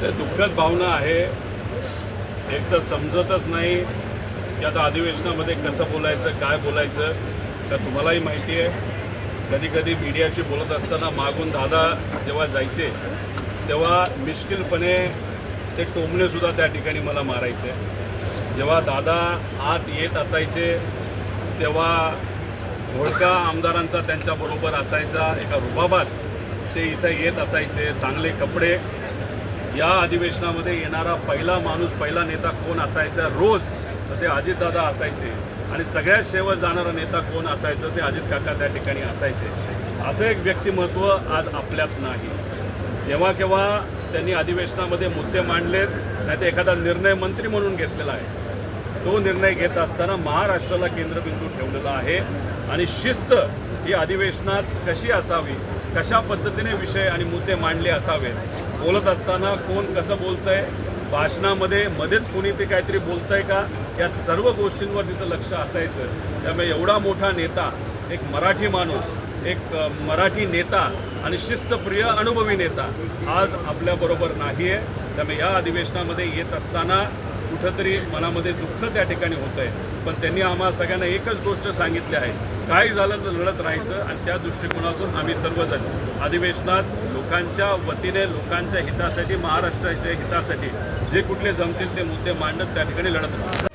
ते दुःखद भावना आहे। एक तर समजतच नाही की आता अधिवेशनामध्ये कसं बोलायचं, काय बोलायचं। तर तुम्हालाही माहिती आहे, कधी कधी मीडियाशी बोलत असताना मागून दादा जेव्हा जायचे तेव्हा मिश्किलपणे ते टोमणेसुद्धा त्या ठिकाणी मला मारायचे। जेव्हा दादा आत येत असायचे तेव्हा घोळका आमदारांचा त्यांच्याबरोबर असायचा, एका रुबाबात ते इथं येत असायचे। चांगले कपडे, या अधिवेशनामध्ये येणारा पहिला माणूस, पहिला नेता कोण असायचा रोज, तर ते अजितदादा असायचे। आणि सगळ्यात शेवट जाणारा नेता कोण असायचं, ते अजित काका त्या ठिकाणी असायचे। असं एक व्यक्तिमत्व आज आपल्यात नाही। जेव्हा केव्हा त्यांनी अधिवेशनामध्ये मुद्दे मांडलेत, नाही तर एखादा निर्णय मंत्री म्हणून घेतलेला आहे, तो निर्णय घेत असताना महाराष्ट्राला केंद्रबिंदू ठेवलेला आहे। आणि शिस्त ही अधिवेशनात कशी असावी, कशा पद्धतीने विषय आणि मुद्दे मांडले असावेत, बोलत असताना कोण कसं बोलतंय, भाषणामध्ये मध्येच कोणी ते काहीतरी बोलतंय का, या सर्व गोष्टींवर तिथं लक्ष असायचं। त्यामुळे एवढा मोठा नेता, एक मराठी माणूस, एक मराठी नेता आणि शिस्तप्रिय अनुभवी नेता आज आपल्याबरोबर नाही आहे। त्यामुळे या अधिवेशनामध्ये येत असताना कुठंतरी मनामध्ये दुःख त्या ठिकाणी होतं आहे। पण त्यांनी आम्हा सगळ्यांना एकच गोष्ट सांगितली आहे, काही झालं तर लढत राहायचं। आणि त्या दृष्टिकोनातून आम्ही सर्वजण अधिवेशनात लोकांच्या वतीने, लोकांच्या हितासाठी, महाराष्ट्राच्या हितासाठी जे कुठले जमतील ते मुद्दे मांडत त्या ठिकाणी लढत राहू।